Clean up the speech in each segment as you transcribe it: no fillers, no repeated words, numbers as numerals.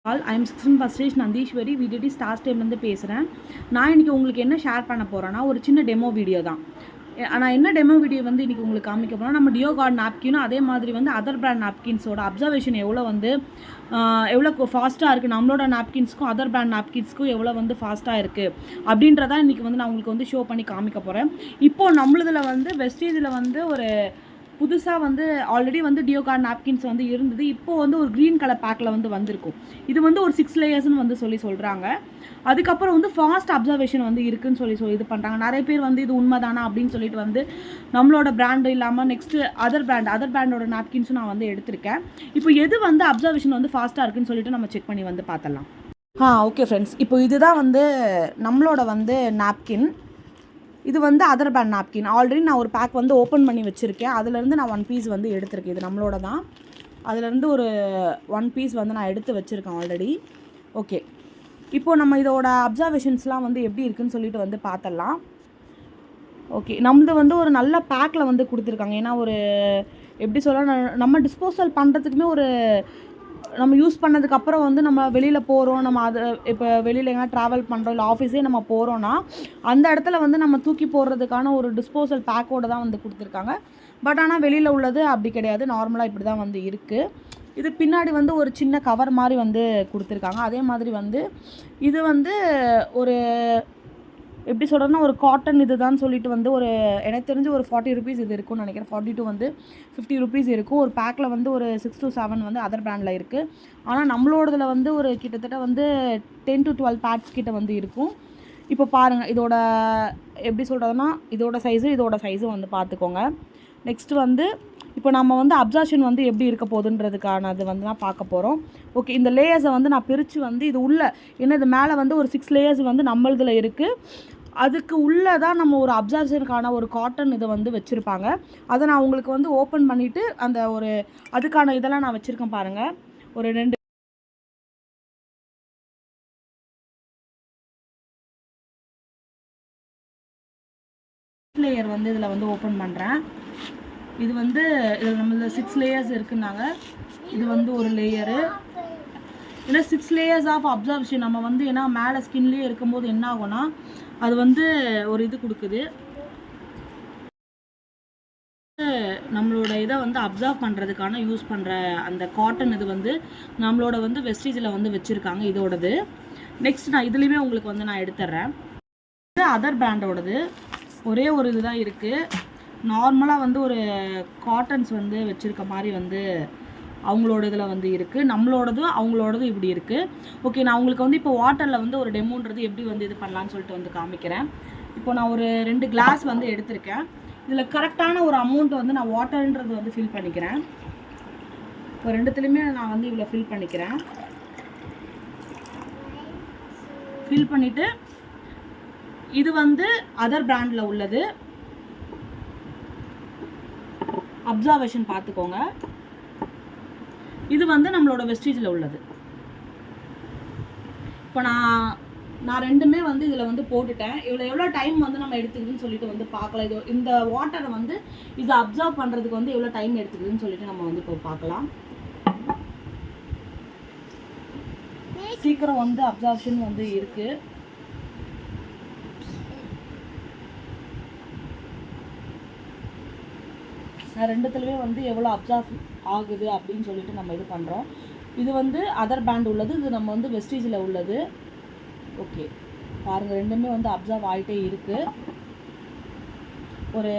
All I am section first Nandeeswari விடிடி stars டைம்லேருந்து பேசுகிறேன். நான் இன்றைக்கி உங்களுக்கு என்ன ஷேர் பண்ண போகிறேன்னா ஒரு சின்ன டெமோ வீடியோ தான். நான் என்ன டெமோ வீடியோ வந்து இன்றைக்கி உங்களுக்கு காமிக்க போகிறோம், நம்ம டியோகார்ட் நாப்கினும் அதே மாதிரி வந்து அதர் பிராண்ட் நாப்கின்ஸோட அப்சர்வேஷன் எவ்வளோ ஃபாஸ்ட்டாக இருக்குது, நம்மளோட நாப்கின்ஸ்க்கும் அதர் பிராண்ட் நாப்கின்ஸ்க்கும் எவ்வளோ வந்து ஃபாஸ்ட்டாக இருக்குது அப்படின்றதான் இன்றைக்கி வந்து நான் உங்களுக்கு வந்து ஷோ பண்ணி காமிக்க போகிறேன். இப்போது நம்மளதில் வந்து வெஸ்டேஜில் வந்து ஒரு புதுசாக வந்து ஆல்ரெடி வந்து டியோகார்ட் நாப்கின்ஸ் வந்து இருந்தது. இப்போது வந்து ஒரு க்ரீன் கலர் பேக்கில் வந்து வந்திருக்கும். இது வந்து ஒரு 6 லேயர்ஸ்னு வந்து சொல்கிறாங்க. அதுக்கப்புறம் வந்து ஃபாஸ்ட் அப்சர்வேஷன் வந்து இருக்குதுன்னு சொல்லி இது பண்ணுறாங்க. நிறைய பேர் வந்து இது உண்மைதானா அப்படின்னு சொல்லிட்டு வந்து நம்மளோட பிராண்டு இல்லாமல் நெக்ஸ்ட்டு அதர் பிராண்டோட நாப்கின்ஸும் நான் வந்து எடுத்திருக்கேன். இப்போ எது வந்து அப்சர்வேஷன் வந்து ஃபாஸ்ட்டாக இருக்குன்னு சொல்லிட்டு நம்ம செக் பண்ணி வந்து பார்த்தலாம். ஓகே ஃப்ரெண்ட்ஸ், இப்போ இதுதான் வந்து நம்மளோட வந்து நாப்கின். இது வந்து அதர் பிராண்ட் நாப்கின். ஆல்ரெடி நான் ஒரு பேக் வந்து ஓப்பன் பண்ணி வச்சுருக்கேன். அதுலேருந்து நான் 1 பீஸ் வந்து எடுத்திருக்கேன். இது நம்மளோட தான். அதுலேருந்து ஒரு 1 பீஸ் வந்து நான் எடுத்து வச்சுருக்கேன் ஆல்ரெடி. ஓகே, இப்போது நம்ம இதோட அப்சர்வேஷன்ஸ்லாம் வந்து எப்படி இருக்குதுன்னு சொல்லிட்டு வந்து பார்த்தலாம். ஓகே, நம்மளது வந்து ஒரு நல்ல பேக்கில் வந்து கொடுத்துருக்காங்க. ஏன்னா ஒரு எப்படி சொல்ல, நம்ம டிஸ்போசல் பண்ணுறதுக்குமே நம்ம யூஸ் பண்ணதுக்கப்புறம் வந்து நம்ம வெளியில் போகிறோம், நம்ம அதை இப்போ வெளியில் எங்கன்னா ட்ராவல் பண்ணுறோம், இல்லை ஆஃபீஸே நம்ம போகிறோன்னா அந்த இடத்துல வந்து நம்ம தூக்கி போடுறதுக்கான ஒரு டிஸ்போசல் பேக்கோடு தான் வந்து கொடுத்துருக்காங்க. பட் ஆனால் வெளியில் உள்ளது அப்படி கிடையாது, நார்மலாக இப்படி தான் வந்து இருக்குது. இது பின்னாடி வந்து ஒரு சின்ன கவர் மாதிரி வந்து கொடுத்துருக்காங்க. அதே மாதிரி வந்து இது வந்து ஒரு எப்படி சொல்கிறேன்னா ஒரு காட்டன் இது தான் சொல்லிட்டு வந்து ஒரு எனக்கு தெரிஞ்சு ஒரு 40 ருபீஸ் இது இருக்கும்னு நினைக்கிறேன். 40 to வந்து 50 ருபீஸ் இருக்கும். ஒரு பேக்கில் வந்து ஒரு 6 to 7 வந்து அதர் பிராண்டில் இருக்குது. ஆனால் நம்மளோடதில் வந்து ஒரு கிட்டத்தட்ட வந்து 10 to 12 பேட்ஸ் கிட்ட வந்து இருக்கும். இப்போ பாருங்கள், இதோட எப்படி சொல்கிறதுனா இதோட சைஸும் வந்து பார்த்துக்கோங்க. நெக்ஸ்ட்டு வந்து இப்போ நம்ம வந்து அப்சர்ஷன் வந்து எப்படி இருக்க போகுதுன்றதுக்கானது வந்து நான் பார்க்க போகிறோம். ஓகே, இந்த லேயர்ஸை வந்து நான் பிரித்து வந்து இது உள்ள ஏன்னா இது மேலே வந்து ஒரு 6 லேயர்ஸ் வந்து நம்மளதில் இருக்குது. அதுக்கு உள்ளே தான் நம்ம ஒரு அப்சர்வேஷனுக்கான ஒரு காட்டன் இதை வந்து வச்சுருப்பாங்க. அதை நான் உங்களுக்கு வந்து ஓப்பன் பண்ணிவிட்டு அந்த ஒரு அதுக்கான இதெல்லாம் நான் வச்சுருக்கேன் பாருங்கள். ஒரு 2 லேயர் வந்து இதில் வந்து ஓப்பன் பண்ணுறேன். இது வந்து இதில் நம்மள 6 லேயர்ஸ் இருக்குன்னாங்க. இது வந்து ஒரு லேயரு. ஏன்னா 6 லேயர்ஸ் ஆஃப் அப்சர்வேஷன் நம்ம வந்து ஏன்னா மேலே ஸ்கின்லேயே இருக்கும்போது என்ன ஆகும்னா அது வந்து ஒரு இது கொடுக்குது, நம்மளோட இதை வந்து அப்சர்வ் பண்ணுறதுக்கான யூஸ் பண்ணுற அந்த காட்டன் இது வந்து நம்மளோட வந்து வெஸ்டேஜில் வந்து வச்சுருக்காங்க இதோடது. நெக்ஸ்ட் நான் இதுலேயுமே உங்களுக்கு வந்து நான் எடுத்துட்றேன். இது அதர் பிராண்டோடது. ஒரே ஒரு இது தான் இருக்குது. நார்மலாக வந்து ஒரு காட்டன்ஸ் வந்து வச்சுருக்க மாதிரி வந்து அவங்களோட இதில் வந்து இருக்குது. அவங்களோடதும் இப்படி இருக்குது. ஓகே, நான் உங்களுக்கு வந்து இப்போ வாட்டரில் வந்து ஒரு டெமோன்றது எப்படி வந்து இது பண்ணலான்னு சொல்லிட்டு வந்து காமிக்கிறேன். இப்போ நான் ஒரு 2 கிளாஸ் வந்து எடுத்திருக்கேன். இதில் கரெக்டான ஒரு அமௌண்ட் வந்து நான் வாட்டர்ன்றது வந்து ஃபில் பண்ணிக்கிறேன். இப்போ 2த்துலேயுமே நான் வந்து இவ்வளோ ஃபில் பண்ணிக்கிறேன். ஃபில் பண்ணிவிட்டு இது வந்து அதர் பிராண்டில் உள்ளது. அப்சர்வேஷன் பார்த்துக்கோங்க. இது வந்து நம்மளோட வெஸ்டேஜில் உள்ளது. இப்போ நான் ரெண்டுமே வந்து இதில் வந்து போட்டுட்டேன். எவ்வளோ டைம் வந்து நம்ம எடுத்துக்குதுன்னு சொல்லிட்டு வந்து பார்க்கலாம். இந்த வாட்டரை வந்து இதை அப்சர்வ் பண்ணுறதுக்கு வந்து எவ்வளோ டைம் எடுத்துக்குதுன்னு சொல்லிட்டு நம்ம வந்து இப்போ பார்க்கலாம். சீக்கிரம் வந்து அப்சர்வேஷன் வந்து இருக்குது. நான் 2த்துலேயுமே வந்து எவ்வளோ அப்சர்வ் ஆகுது அப்படின்னு சொல்லிட்டு நம்ம இது பண்ணுறோம். இது வந்து அதர் பிராண்ட் உள்ளது, இது நம்ம வந்து வெஸ்டேஜில் உள்ளது. ஓகே, பாருங்கள், ரெண்டுமே வந்து அப்சர்வ் ஆகிட்டே இருக்குது. ஒரு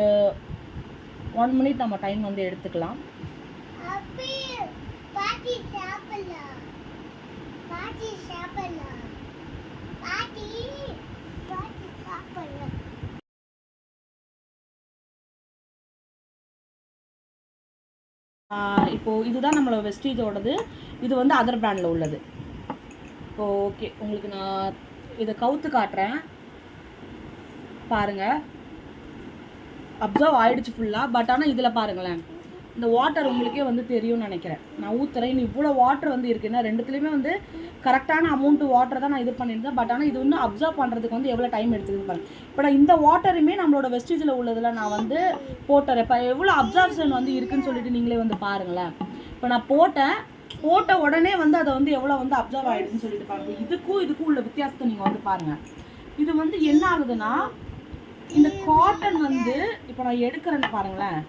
1 மினிட் நம்ம டைம் வந்து எடுத்துக்கலாம். இப்போது இதுதான் நம்மளோட வெஸ்டேஜோடது. இது வந்து அதர் பிராண்டில் உள்ளது. இப்போது ஓகே, உங்களுக்கு நான் இதை கவுத்து காட்டுறேன் பாருங்கள். அப்சர்வ் ஆகிடுச்சு ஃபுல்லாக. பட் ஆனால் இதில் பாருங்களேன், இந்த வாட்டர் உங்களுக்கே வந்து தெரியும்னு நினைக்கிறேன். நான் ஊற்றுறேன், இவ்வளோ வாட்டர் வந்து இருக்குன்னா 2த்துலேயுமே வந்து கரெக்டான அமௌண்ட்டு வாட்டர் தான் நான் இது பண்ணியிருந்தேன். பட் ஆனால் இது இன்னும் அப்சர்வ் பண்ணுறதுக்கு வந்து எவ்வளோ டைம் எடுத்துக்குது பாருங்கள். இப்போ நான் இந்த வாட்டருமே நம்மளோட வெஸ்டேஜில் உள்ளதில் நான் வந்து போட்டுறேன். இப்போ எவ்வளோ அப்சர்வேஷன் வந்து இருக்குன்னு சொல்லிட்டு நீங்களே வந்து பாருங்களேன். இப்போ நான் போட்டேன், போட்ட உடனே வந்து அதை வந்து எவ்வளோ வந்து அப்சர்வ் ஆகிடுதுன்னு சொல்லிட்டு பாருங்க. இதுக்கும் உள்ள வித்தியாசத்தை நீங்கள் வந்து பாருங்கள். இது வந்து என்ன ஆகுதுன்னா, இந்த காட்டன் வந்து இப்போ நான் எடுக்கிறேன்னு பாருங்களேன்,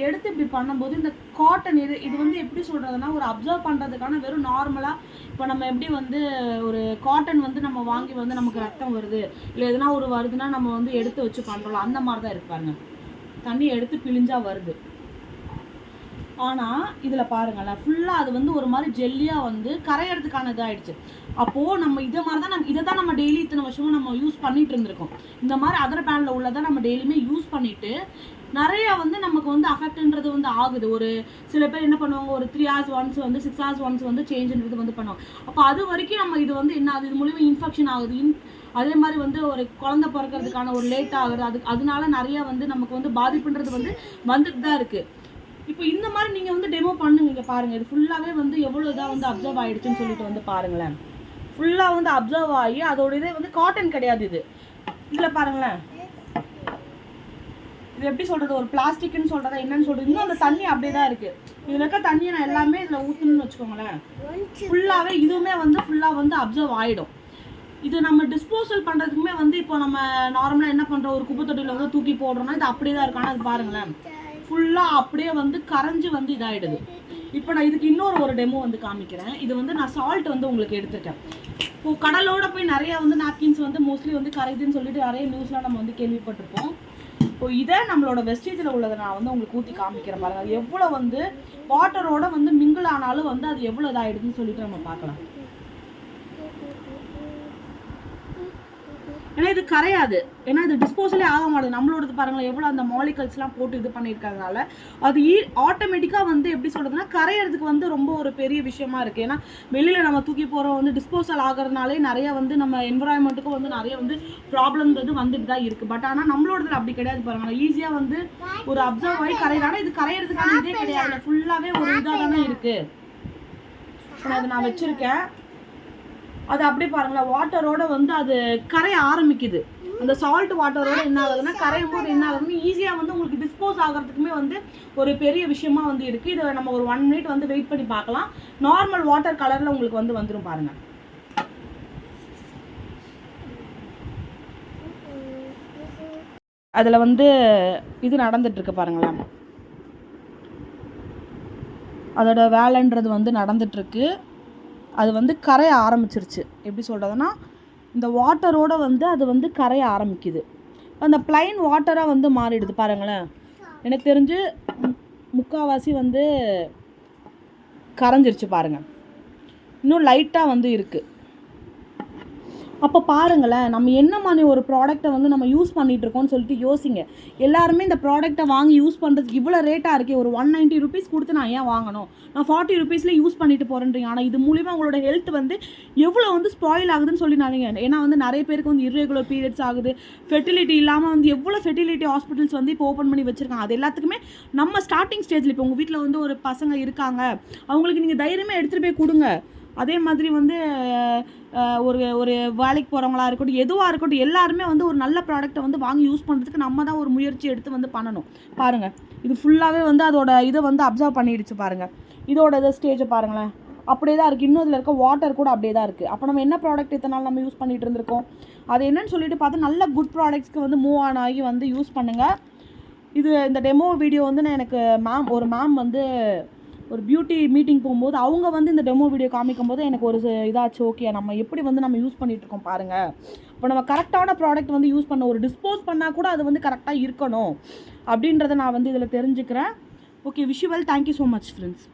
எடுத்து இப்படி பண்ணும்போது இந்த காட்டன் இது வந்து எப்படி சொல்கிறதுனா, ஒரு அப்சர்வ் பண்ணுறதுக்கான வெறும் நார்மலாக இப்போ நம்ம எப்படி வந்து ஒரு காட்டன் வந்து நம்ம வாங்கி வந்து நமக்கு ரத்தம் வருது இல்லை எதுனா ஒரு வருதுன்னா நம்ம வந்து எடுத்து வச்சு பண்ணுறோம், அந்த மாதிரி தான் இருப்பாருங்க. தண்ணி எடுத்து பிழிஞ்சா வருது. ஆனால் இதில் பாருங்களேன், ஃபுல்லாக அது வந்து ஒரு மாதிரி ஜெல்லியாக வந்து கரையிறதுக்கான இதாகிடுச்சு. அப்போது நம்ம இதை மாதிரி தான் இதை தான் நம்ம டெய்லி இத்தனை வருஷமும் நம்ம யூஸ் பண்ணிட்டு இருந்திருக்கோம். இந்த மாதிரி அதர் பேனில் உள்ளதை நம்ம டெய்லியுமே யூஸ் பண்ணிவிட்டு நிறையா வந்து நமக்கு வந்து அஃபெக்ட்ன்றது வந்து ஆகுது. ஒரு சில பேர் என்ன பண்ணுவாங்க, ஒரு 3 hours ஒன்ஸ் வந்து 6 hours ஒன்ஸ் வந்து சேஞ்சுன்றது வந்து பண்ணுவாங்க. அப்போ அது வரைக்கும் நம்ம இது வந்து என்ன ஆகுது, இது மூலிமா இன்ஃபெக்ஷன் ஆகுது. அதே மாதிரி வந்து ஒரு குழந்தை பிறக்கிறதுக்கான ஒரு லேட் ஆகுது. அதனால நிறையா வந்து நமக்கு வந்து பாதிப்புன்றது வந்து வந்துட்டு தான் இருக்குது. இப்போ இந்த மாதிரி நீங்கள் வந்து டெமோ பண்ணுங்க. இங்கே பாருங்கள், இது ஃபுல்லாகவே வந்து எவ்வளோ இதாக வந்து அப்சர்வ் ஆகிடுச்சுன்னு சொல்லிட்டு வந்து பாருங்களேன். ஃபுல்லாக வந்து அப்சர்வ் ஆகி அதோட இதே வந்து காட்டன் கிடையாது இது. இதில் பாருங்களேன், இது எப்படி சொல்கிறது, ஒரு பிளாஸ்டிக்னு சொல்கிறதா என்னன்னு சொல்கிறது, இன்னும் அந்த தண்ணி அப்படியே தான் இருக்குது. இதில் இருக்க தண்ணியை நான் எல்லாமே இதில் ஊற்றணும்னு வச்சுக்கோங்களேன். ஃபுல்லாகவே இதுவுமே வந்து ஃபுல்லாக வந்து அப்சர்வ் ஆகிடும். இது நம்ம டிஸ்போசல் பண்ணுறதுக்குமே வந்து இப்போ நம்ம நார்மலாக என்ன பண்ணுறோம், ஒரு குப்பை தொட்டியில் வந்து தூக்கி போடுறோம்னா இது அப்படியே தான் இருக்கும். ஆனால் அது பாருங்களேன், ஃபுல்லாக அப்படியே வந்து கரைஞ்சி வந்து இதாகிடுது. இப்போ நான் இதுக்கு ஒரு டெமோ வந்து காமிக்கிறேன். இது வந்து நான் சால்ட் வந்து உங்களுக்கு எடுத்துருக்கேன். இப்போது கடலோட போய் நிறையா வந்து நாப்கின்ஸ் வந்து மோஸ்ட்லி வந்து கரையுதுன்னு சொல்லிட்டு நிறைய நியூஸ்லாம் நம்ம வந்து கேள்விப்பட்டிருப்போம். இப்போ இதை நம்மளோட வெஸ்டேஜில் உள்ளதை நான் வந்து உங்களுக்கு ஊற்றி காமிக்கிறேன் பாருங்கள். அது எவ்வளோ வந்து வாட்டரோட வந்து மிங்கிள் ஆனாலும் வந்து அது எவ்வளோ இதாகிடுதுன்னு சொல்லிட்டு நம்ம பார்க்கலாம். ஏன்னா இது கரையாது, ஏன்னா இது டிஸ்போசலே ஆக மாட்டேது. நம்மளோடது பாருங்களேன் எவ்வளோ அந்த மாலிகல்ஸ்லாம் போட்டு இது பண்ணியிருக்கிறதுனால அது ஆட்டோமேட்டிக்காக வந்து எப்படி சொல்கிறதுனா கரையிறதுக்கு வந்து ரொம்ப ஒரு பெரிய விஷயமா இருக்குது. ஏன்னா வெளியில் நம்ம தூக்கி போகிறோம் வந்து டிஸ்போசல் ஆகிறதுனாலே நிறைய வந்து நம்ம என்விரான்மெண்ட்டுக்கும் வந்து நிறைய வந்து ப்ராப்ளம்ன்றது வந்துட்டு தான் இருக்குது. பட் ஆனால் நம்மளோடதுல அப்படி கிடையாது பாருங்கள், ஈஸியாக வந்து ஒரு அப்சர்வ் ஆகி கரையிறானா இது கரையிறதுக்கான இதே கிடையாது. ஃபுல்லாகவே ஒரு இதாக தானே இருக்குது. அதை நான் வச்சுருக்கேன். அது அப்படியே பாருங்களேன், வாட்டரோட வந்து அது கரைய ஆரம்பிக்குது. அந்த சால்ட் வாட்டரோட என்ன ஆகுதுன்னா கரையும் போது என்ன ஆகுதுன்னா ஈஸியாக வந்து உங்களுக்கு டிஸ்போஸ் ஆகிறதுக்குமே வந்து ஒரு பெரிய விஷயமா வந்து இருக்குது. இதை நம்ம ஒரு 1 minute வந்து வெயிட் பண்ணி பார்க்கலாம். நார்மல் வாட்டர் கலரில் உங்களுக்கு வந்து வந்துடும் பாருங்கள். அதில் வந்து இது நடந்துட்டுருக்கு பாருங்களேன், அதோட வேலைன்றது வந்து நடந்துட்டுருக்கு. அது வந்து கரைய ஆரம்பிச்சிருச்சு. எப்படி சொல்கிறதுனா இந்த வாட்டரோட வந்து அது வந்து கரைய ஆரம்பிக்குது. அந்த பிளைன் வாட்டராக வந்து மாறிடுது பாருங்களேன். எனக்கு தெரிஞ்சு முக்கால்வாசி வந்து கரைஞ்சிருச்சு பாருங்கள். இன்னும் லைட்டாக வந்து இருக்குது. அப்போ பாருங்களேன், நம்ம என்ன மாதிரி ஒரு ப்ராடக்ட்டை வந்து நம்ம யூஸ் பண்ணிகிட்ருக்கோம்னு சொல்லிட்டு யோசிங்க. எல்லாருமே இந்த ப்ராடக்ட்டை வாங்கி யூஸ் பண்ணுறதுக்கு இவ்வளோ ரேட்டாக இருக்கே, ஒரு 190 rupees கொடுத்து நான் ஏன் வாங்கணும், நான் 40 rupeesல யூஸ் பண்ணிட்டு போகிறேன்றீங்க. ஆனால் இது மூலிமா உங்களோட ஹெல்த் வந்து எவ்வளோ வந்து ஸ்பாயில் ஆகுதுன்னு சொல்லி நினைக்கிறேன். ஏன்னா வந்து நிறைய பேருக்கு வந்து இர்ரெகுலர் பீரியட்ஸ் ஆகுது, ஃபெர்டிலிட்டி இல்லாமல் வந்து எவ்வளோ ஃபெர்டிலிட்டி ஹாஸ்பிட்டல்ஸ் வந்து இப்போ ஓப்பன் பண்ணி வச்சுருக்காங்க. அது எல்லாத்துக்குமே நம்ம ஸ்டார்டிங் ஸ்டேஜில் இப்போ உங்கள் வீட்டில் வந்து ஒரு பசங்க இருக்காங்க, அவங்களுக்கு நீங்கள் தைரியமாக எடுத்துகிட்டு போய் கொடுங்க. அதே மாதிரி வந்து ஒரு வேலைக்கு போகிறவங்களா இருக்கட்டும், எதுவாக இருக்கட்டும், எல்லாருமே வந்து ஒரு நல்ல ப்ராடக்ட்டை வந்து வாங்கி யூஸ் பண்ணுறதுக்கு நம்ம தான் ஒரு முயற்சி எடுத்து வந்து பண்ணணும். பாருங்கள், இது ஃபுல்லாகவே வந்து அதோட இதை வந்து அப்சர்வ் பண்ணிடுச்சு பாருங்கள். இதோட இதை ஸ்டேஜை பாருங்களேன், அப்படியே தான் இருக்குது. இன்னும் இதில் இருக்க வாட்டர் கூட அப்படியே தான் இருக்குது. அப்போ நம்ம என்ன ப்ராடக்ட் இத்தனை நாள் நம்ம யூஸ் பண்ணிகிட்டு இருந்திருக்கோம், அது என்னன்னு சொல்லிட்டு பார்த்து நல்ல குட் ப்ராடக்ட்ஸ்க்கு வந்து மூவ் ஆன் ஆகி வந்து யூஸ் பண்ணுங்கள். இந்த டெமோ வீடியோ வந்து நான் எனக்கு ஒரு மேம் வந்து ஒரு பியூட்டி மீட்டிங் போகும்போது அவங்க வந்து இந்த டெமோ வீடியோ காமிக்கும் போது எனக்கு ஒரு இதாச்சு, ஓகே நம்ம எப்படி வந்து நம்ம யூஸ் பண்ணிகிட்ருக்கோம் பாருங்கள். இப்போ நம்ம கரெக்டான ப்ராடக்ட் வந்து யூஸ் பண்ண, ஒரு டிஸ்போஸ் பண்ணால் கூட அது வந்து கரெக்டாக இருக்கணும் அப்படின்றத நான் வந்து இதில் தெரிஞ்சுக்கிறேன். Okay, visual thank you so much friends.